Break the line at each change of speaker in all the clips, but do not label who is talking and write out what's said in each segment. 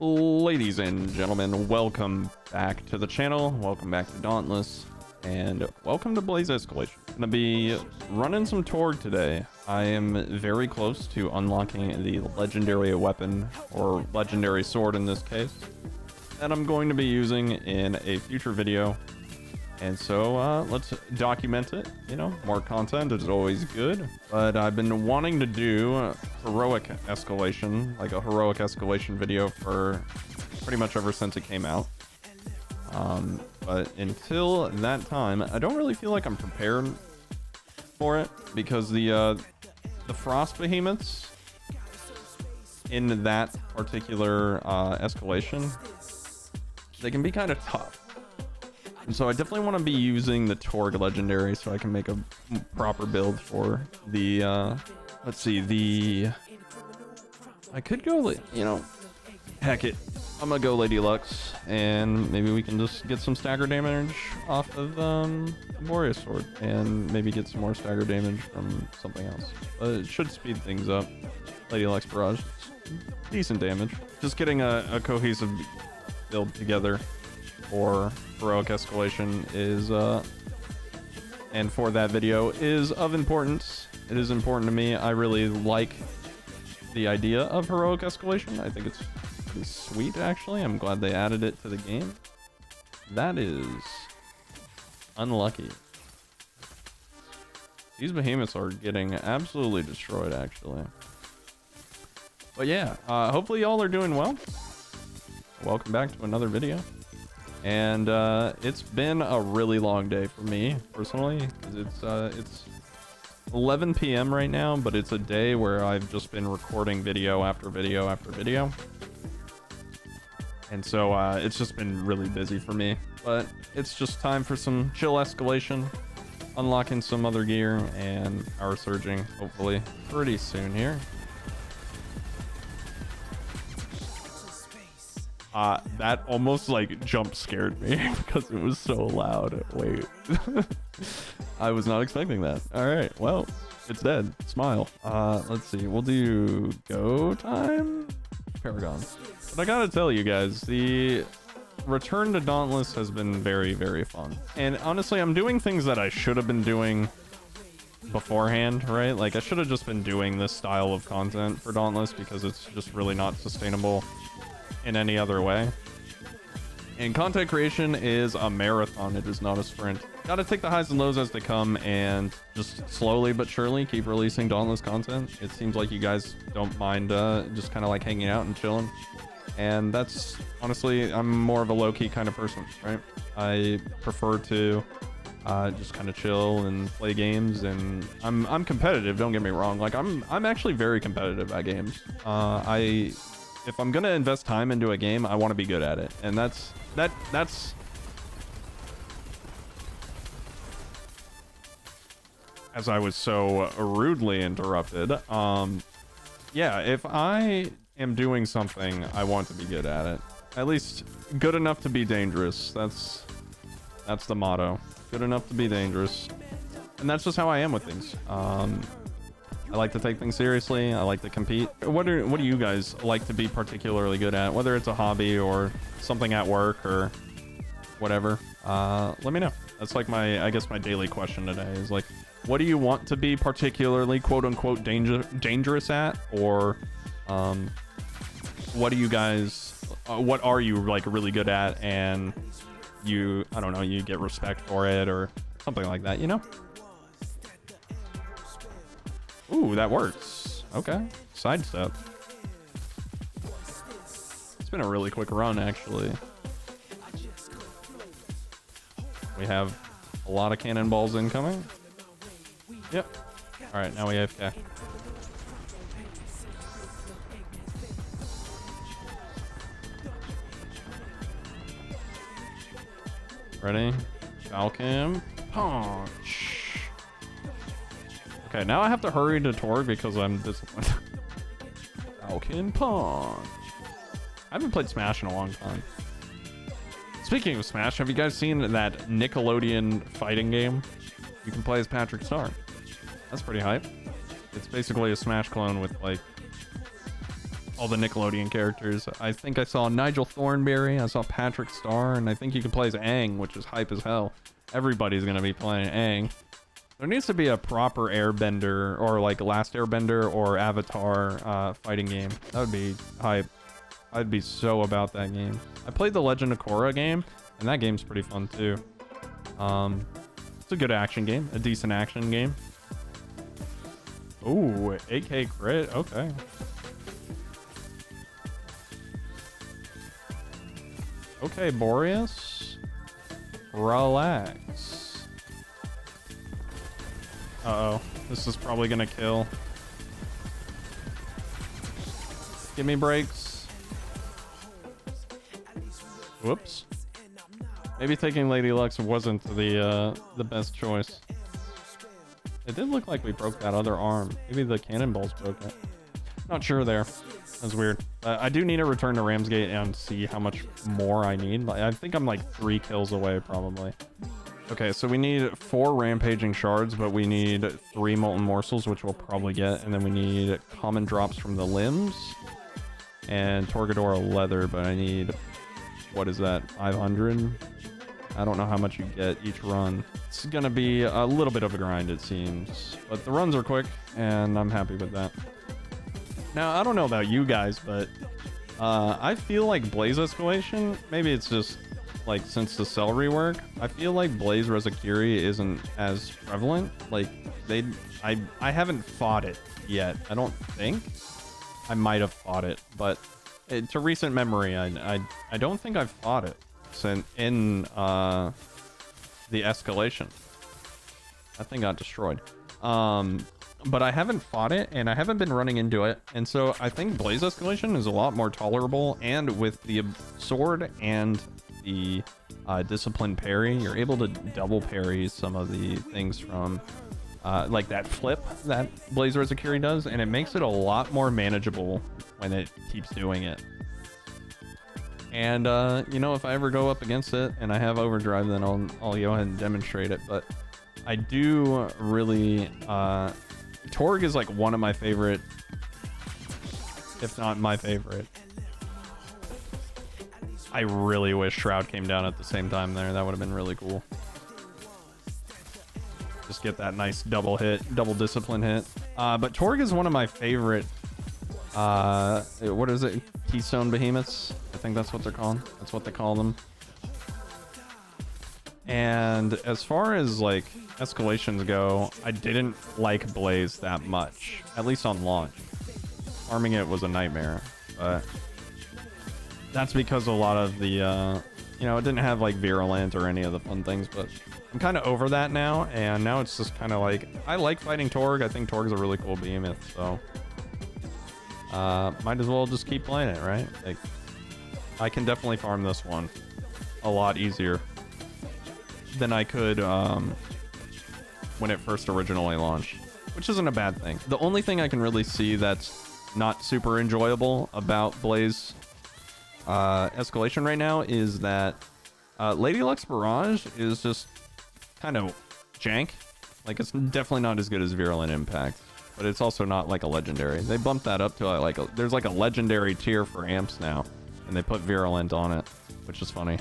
Ladies and gentlemen, welcome back to the channel, welcome back to Dauntless, and welcome to Blaze Escalation. I'm gonna be running some Torg today. I am very close to unlocking the legendary weapon, or legendary sword in this case, that I'm going to be using in a future video. And so let's document it. You know, more content is always good. But I've been wanting to do heroic escalation, like a heroic escalation video for pretty much ever since it came out. But until that time, I don't really feel like I'm prepared for it because the frost behemoths in that particular escalation, they can be kind of tough. And so I definitely want to be using the Torg legendary so I can make a proper build for the, let's see, I could go, you know, heck it. I'm gonna go Lady Lux, and maybe we can just get some stagger damage off of, Boreas Sword, and maybe get some more stagger damage from something else. But it should speed things up. Lady Lux Barrage, decent damage. Just getting a cohesive build together for heroic escalation is and for that video is of importance. It is important to me. I really like the idea of heroic escalation. I think it's pretty sweet, actually. I'm glad they added it to the game. That is unlucky. These behemoths are getting absolutely destroyed, actually. But yeah, hopefully y'all are doing well. Welcome back to another video. And it's been a really long day for me personally, because it's 11 p.m. right now, but it's a day where I've just been recording video after video after video, and so it's just been really busy for me. But it's just time for some chill escalation, unlocking some other gear, and power surging hopefully pretty soon here. That almost like jump scared me because it was so loud. Wait. I was not expecting that. All right, well, it's dead. Smile. Let's see, we'll do go time Paragon. But I gotta tell you guys, the return to Dauntless has been very, very fun. And honestly, I'm doing things that I should have been doing beforehand, right? Like I should have just been doing this style of content for Dauntless because it's just really not sustainable in any other way. And content creation is a marathon, it is not a sprint. Gotta take the highs and lows as they come and just slowly but surely keep releasing Dauntless content. It seems like you guys don't mind just kind of like hanging out and chilling, and that's honestly, I'm more of a low-key kind of person, right? I prefer to just kind of chill and play games, and I'm competitive, don't get me wrong. Like I'm actually very competitive at games. If I'm gonna invest time into a game, I want to be good at it, and that's as I was so rudely interrupted. Yeah, if I am doing something, I want to be good at it. At least good enough to be dangerous. That's the motto. Good enough to be dangerous, and that's just how I am with things. I like to take things seriously. I like to compete. What do you guys like to be particularly good at? Whether it's a hobby or something at work or whatever, let me know. That's like I guess my daily question today is like, what do you want to be particularly quote unquote dangerous at? Or what do you guys, what are you like really good at, and you, I don't know, you get respect for it or something like that, you know? Ooh, that works. Okay. Sidestep. It's been a really quick run, actually. We have a lot of cannonballs incoming. Yep. Alright, now we AFK. Ready? Falcon punch. Okay, now I have to hurry to Torg because I'm disappointed. Falcon punch. I haven't played Smash in a long time. Speaking of Smash, have you guys seen that Nickelodeon fighting game? You can play as Patrick Star. That's pretty hype. It's basically a Smash clone with like all the Nickelodeon characters. I think I saw Nigel Thornberry, I saw Patrick Star, and I think you can play as Aang, which is hype as hell. Everybody's gonna be playing Aang. There needs to be a proper Airbender or like Last Airbender or Avatar fighting game. That would be hype. I'd be so about that game. I played the Legend of Korra game, and that game's pretty fun too. It's a good action game, a decent action game. Ooh, 8K crit, okay. Okay, Boreas. Relax. Uh-oh. This is probably gonna kill. Give me breaks. Whoops. Maybe taking Lady Lux wasn't the best choice. It did look like we broke that other arm. Maybe the cannonballs broke it. Not sure there. That's weird. I do need to return to Ramsgate and see how much more I need. I think I'm like 3 kills away, probably. Okay, so we need 4 rampaging shards, but we need 3 molten morsels, which we'll probably get. And then we need common drops from the limbs and torgadoro leather, but I need, what is that, 500? I don't know how much you get each run. It's gonna be a little bit of a grind, it seems. But the runs are quick, and I'm happy with that. Now, I don't know about you guys, but I feel like Blaze Escalation, maybe it's just like since the Cell rework, I feel like Blaze Rezakiri isn't as prevalent. Like I haven't fought it yet. I don't think. I might have fought it, but to recent memory, I don't think I've fought it since in the Escalation. That thing got destroyed. But I haven't fought it, and I haven't been running into it, and so I think Blaze Escalation is a lot more tolerable, and with the sword and the discipline parry, you're able to double parry some of the things from like that flip that Blaze Rezakiri does, and it makes it a lot more manageable when it keeps doing it. And you know, if I ever go up against it and I have overdrive, then I'll go ahead and demonstrate it. But I do really Torg is like one of my favorite, if not my favorite. I really wish Shroud came down at the same time there. That would have been really cool. Just get that nice double hit, double discipline hit. But Torg is one of my favorite, what is it? Keystone Behemoths? I think that's what they're called. That's what they call them. And as far as like escalations go, I didn't like Blaze that much, at least on launch. Farming it was a nightmare, but that's because a lot of the, you know, it didn't have like Virulent or any of the fun things, but I'm kind of over that now, and now it's just kind of like, I like fighting Torg. I think Torg's a really cool behemoth, so might as well just keep playing it, right? Like, I can definitely farm this one a lot easier than I could when it first originally launched, which isn't a bad thing. The only thing I can really see that's not super enjoyable about Blaze Escalation right now is that Lady Luck's Barrage is just kind of jank. Like, it's definitely not as good as Virulent Impact, but it's also not like a legendary. They bumped that up to like there's like a legendary tier for amps now, and they put Virulent on it, which is funny.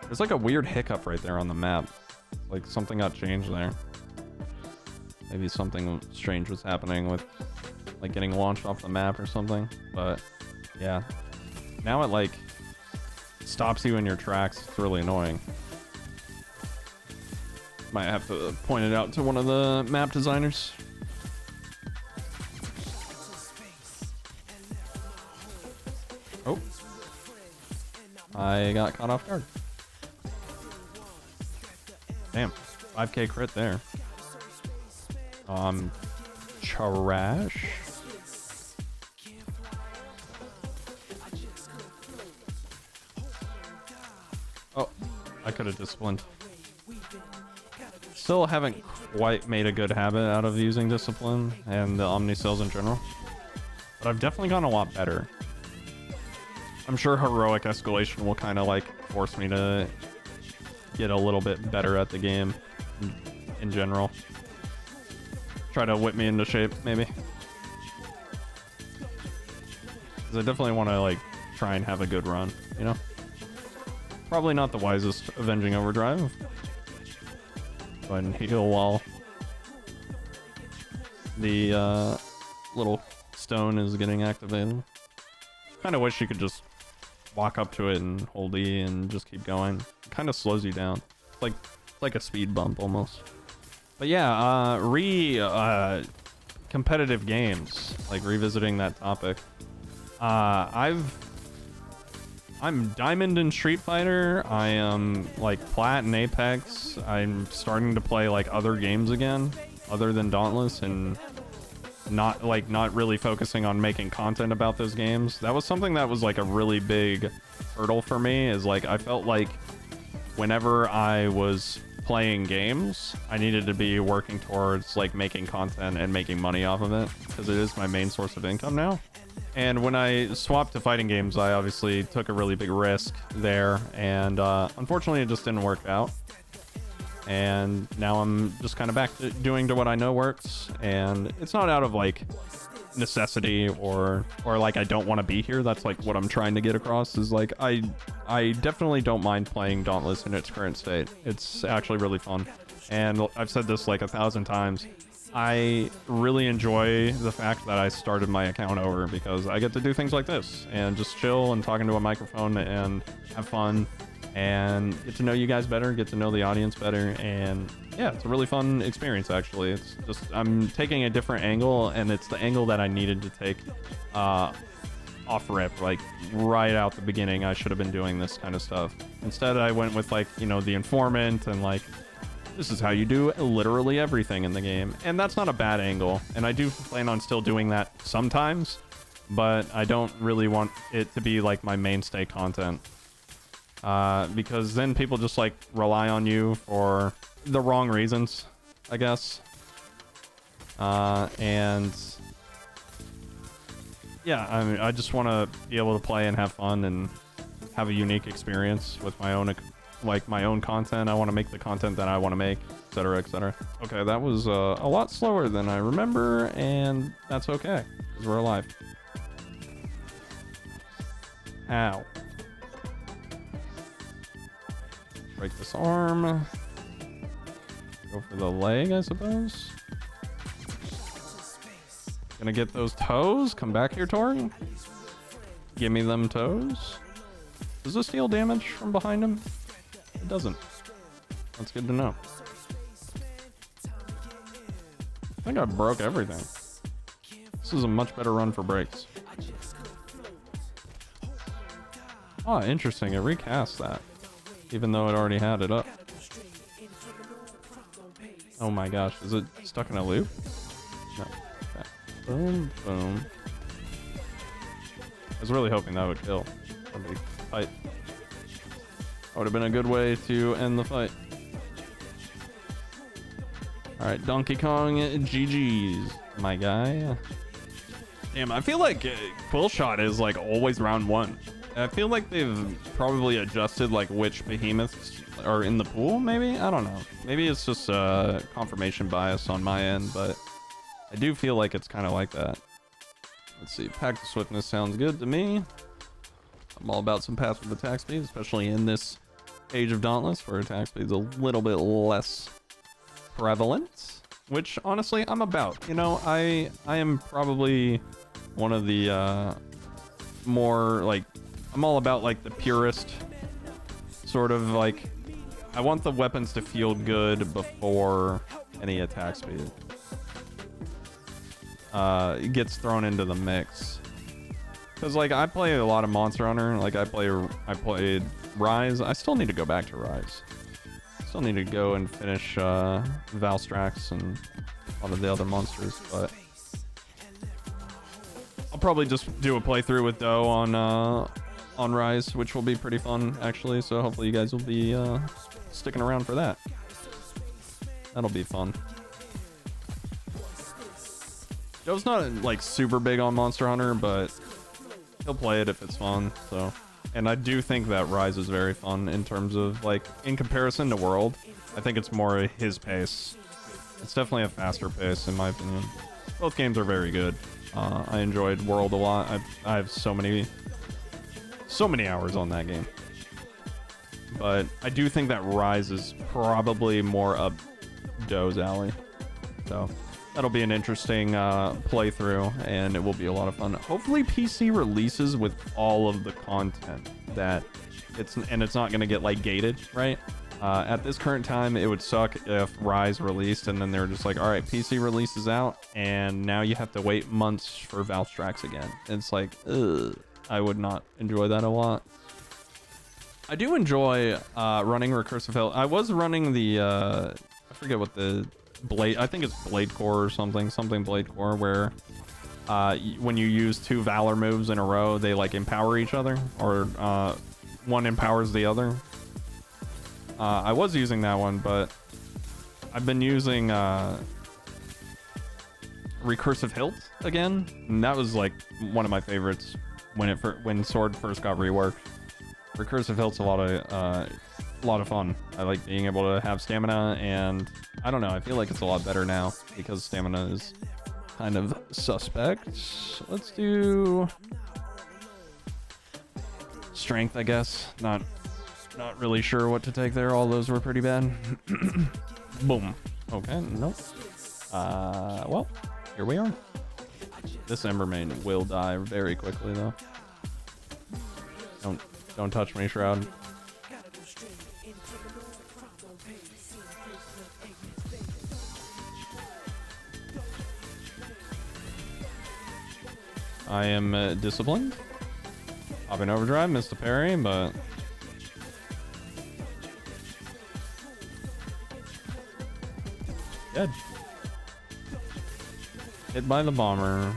There's like a weird hiccup right there on the map. Like something got changed there. Maybe something strange was happening with like getting launched off the map or something. But yeah, now it like stops you in your tracks. It's really annoying. Might have to point it out to one of the map designers. Oh, I got caught off guard. Damn, 5K crit there. Trash. Oh, I could have disciplined. Still haven't quite made a good habit out of using discipline and the Omni Cells in general, but I've definitely gotten a lot better. I'm sure heroic escalation will kind of like force me to get a little bit better at the game in general. Try to whip me into shape, maybe. because I definitely want to like try and have a good run, you know. Probably not the wisest avenging overdrive. Go ahead and heal while the little stone is getting activated. Kind of wish you could just walk up to it and hold E and just keep going. It kind of slows you down. It's like a speed bump almost. But yeah, competitive games, like revisiting that topic. I'm diamond in Street Fighter. I am like plat in Apex. I'm starting to play like other games again, other than Dauntless, and not really focusing on making content about those games. That was something that was like a really big hurdle for me, is like I felt like whenever I was playing games, I needed to be working towards like making content and making money off of it, because it is my main source of income now. And when I swapped to fighting games, I obviously took a really big risk there, and unfortunately it just didn't work out. And now I'm just kind of back to doing what I know works, and it's not out of like necessity or like I don't want to be here. That's like what I'm trying to get across, is like I definitely don't mind playing Dauntless in its current state. It's actually really fun, and I've said this like 1,000 times. I really enjoy the fact that I started my account over, because I get to do things like this and just chill and talk into a microphone and have fun and get to know you guys better, get to know the audience better. And yeah, it's a really fun experience, actually. It's just, I'm taking a different angle, and it's the angle that I needed to take off rip, like right out the beginning. I should have been doing this kind of stuff. Instead, I went with like, you know, the informant and like, this is how you do literally everything in the game. And that's not a bad angle. And I do plan on still doing that sometimes, but I don't really want it to be like my mainstay content. Because then people just like rely on you for the wrong reasons, I guess. And yeah, I mean, I just want to be able to play and have fun and have a unique experience with my own, like my own content. I want to make the content that I want to make, etc., etc. Okay, that was a lot slower than I remember, and that's okay, because we're alive. Ow. Break this arm. Go for the leg, I suppose. Gonna get those toes. Come back here, Tori. Give me them toes. Does this deal damage from behind him? It doesn't. That's good to know. I think I broke everything. This is a much better run for breaks. Oh, interesting. It recast that, even though it already had it up. Oh my gosh. Is it stuck in a loop? No. Okay. Boom, boom. I was really hoping that would kill. That'd be tight. That would have been a good way to end the fight. Alright, Donkey Kong, GG's, my guy. Damn, I feel like Quillshot is like always round one. I feel like they've probably adjusted like which behemoths are in the pool, maybe? I don't know. Maybe it's just confirmation bias on my end, but I do feel like it's kind of like that. Let's see, Pact of Swiftness sounds good to me. I'm all about some passive attack speed, especially in this age of Dauntless, where attack speed's a little bit less prevalent, which honestly I'm about. You know, I am probably one of the more like, I'm all about like the purist sort of like, I want the weapons to feel good before any attack speed gets thrown into the mix. Because like I play a lot of Monster Hunter, like I played Rise. I still need to go back to Rise. Still need to go and finish Valstrax and a lot of the other monsters, but I'll probably just do a playthrough with Doe on Rise, which will be pretty fun actually. So hopefully you guys will be sticking around for that. That'll be fun. Doe's not like super big on Monster Hunter, but he'll play it if it's fun. So, and I do think that Rise is very fun in terms of like, in comparison to World, I think it's more his pace. It's definitely a faster pace in my opinion. Both games are very good. I enjoyed World a lot. I have so many hours on that game. But I do think that Rise is probably more up Doe's alley. So that'll be an interesting playthrough, and it will be a lot of fun. Hopefully PC releases with all of the content that it's not going to get like gated, right? At this current time, it would suck if Rise released and then they're just like, all right, PC releases out, and now you have to wait months for Valstrax again. It's like, ugh, I would not enjoy that a lot. I do enjoy running Recursive Hill. I was running the, I forget what the Blade, I think it's Blade Core or something Blade Core, where when you use 2 Valor moves in a row, they like empower each other, or one empowers the other. I was using that one, but I've been using Recursive Hilt again, and that was like one of my favorites when Sword first got reworked. Recursive Hilt's a lot of fun. I like being able to have stamina, and I don't know, I feel like it's a lot better now because stamina is kind of suspect. Let's do strength, I guess. Not really sure what to take there. All those were pretty bad. Boom. Okay, nope. Well, here we are. This Embermane will die very quickly though. Don't touch me, Shroud. I am disciplined. Popping overdrive, missed a parry, but dead. Hit by the bomber.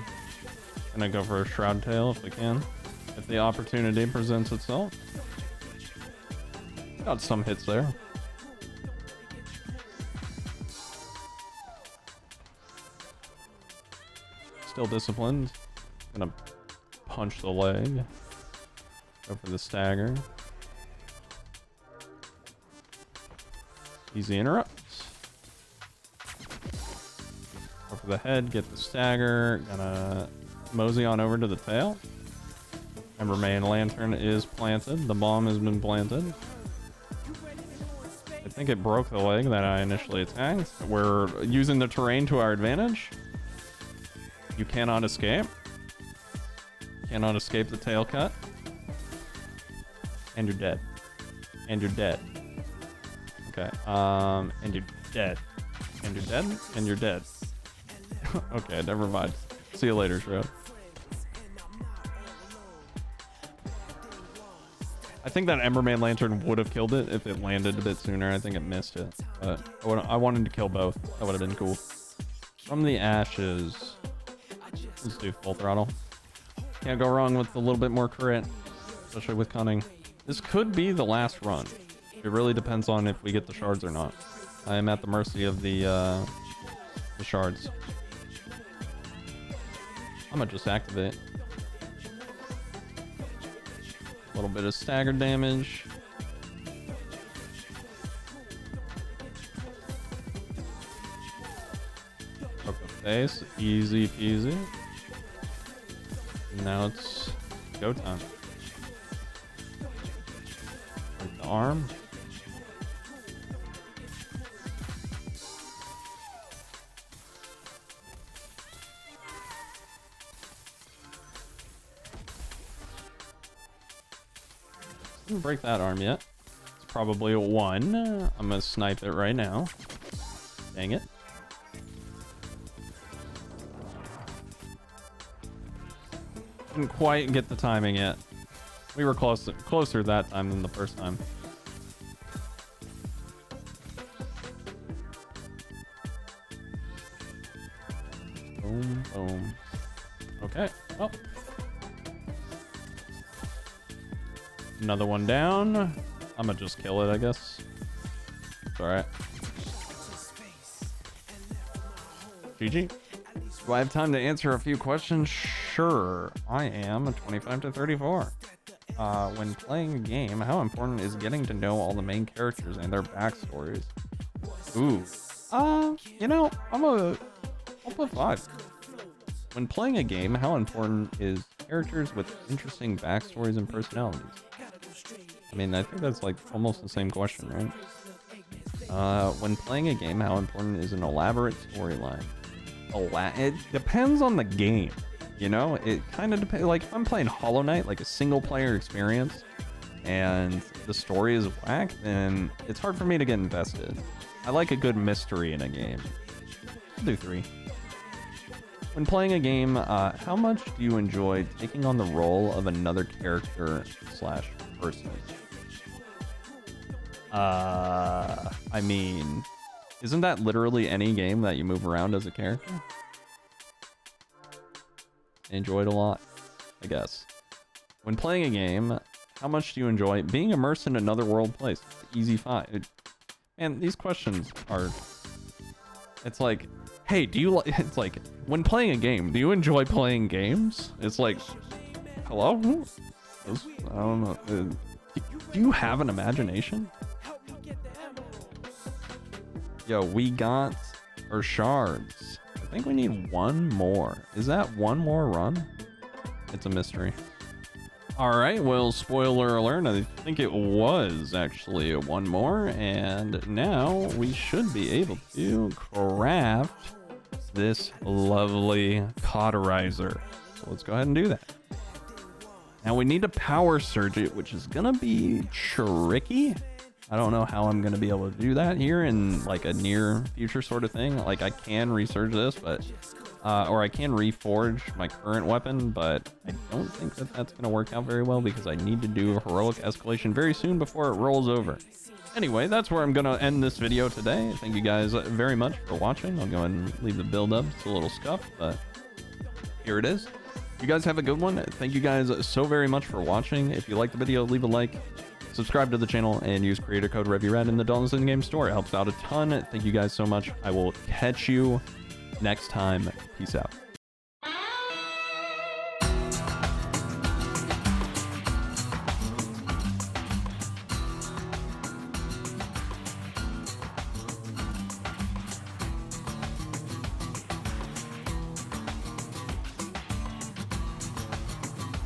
Gonna go for a Shroud Tail if we can. If the opportunity presents itself. Got some hits there. Still disciplined. Gonna punch the leg. Go for the stagger. Easy interrupts. Go for the head, get the stagger. Gonna mosey on over to the tail. Embermane Lantern is planted. The bomb has been planted. I think it broke the leg that I initially attacked. We're using the terrain to our advantage. You cannot escape. Cannot escape the tail cut. And you're dead. And you're dead. Okay, and you're dead. And you're dead. And you're dead. Okay, never mind. See you later, Shroud. I think that Embermane Lantern would have killed it if it landed a bit sooner. I think it missed it. But I wanted to kill both. That would have been cool. From the ashes. Let's do full throttle. Can't go wrong with a little bit more crit. Especially with cunning. This could be the last run. It really depends on if we get the shards or not. I am at the mercy of the shards. I'm gonna just activate. A little bit of stagger damage. Broke the face. Easy peasy. Now it's go time. Break the arm. Didn't break that arm yet. It's probably a 1. I'm gonna snipe it right now. Dang it. Didn't quite get the timing yet. We were closer that time than the first time. Boom, boom. Okay. Oh. Another one down. I'm gonna just kill it, I guess. It's alright. GG. Do I have time to answer a few questions? Sure. I am 25 to 34. When playing a game, how important is getting to know all the main characters and their backstories? Ooh. You know, I'll put 5. When playing a game, how important is characters with interesting backstories and personalities? I mean, I think that's like almost the same question, right? When playing a game, how important is an elaborate storyline? It depends on the game, you know? It kind of depends. Like, if I'm playing Hollow Knight, like a single-player experience, and the story is whack, then it's hard for me to get invested. I like a good mystery in a game. I'll do 3. When playing a game, how much do you enjoy taking on the role of another character / person? I mean, isn't that literally any game that you move around as a character? Enjoy it a lot, I guess. When playing a game, how much do you enjoy being immersed in another world place? Easy 5. Man, these questions are... It's like, hey, do you like... It's like, when playing a game, do you enjoy playing games? It's like, hello? I don't know. Do you have an imagination? Yo, we got our shards. I think we need one more. Is that one more run? It's a mystery. All right, well, spoiler alert, I think it was actually one more, and now we should be able to craft this lovely cauterizer. So let's go ahead and do that. Now we need to power surge it, which is gonna be tricky. I don't know how I'm gonna be able to do that here in like a near future sort of thing. Like, I can resurge this, but or I can reforge my current weapon, but I don't think that that's gonna work out very well because I need to do a heroic escalation very soon before it rolls over. Anyway, that's where I'm gonna end this video today. Thank you guys very much for watching. I'll go ahead and leave the build up. It's a little scuffed, but here it is. You guys have a good one. Thank you guys so very much for watching. If you liked the video, leave a like, subscribe to the channel, and use creator code REVYRED in the Dauntless in-game store. It helps out a ton. Thank you guys so much. I will catch you next time. Peace out.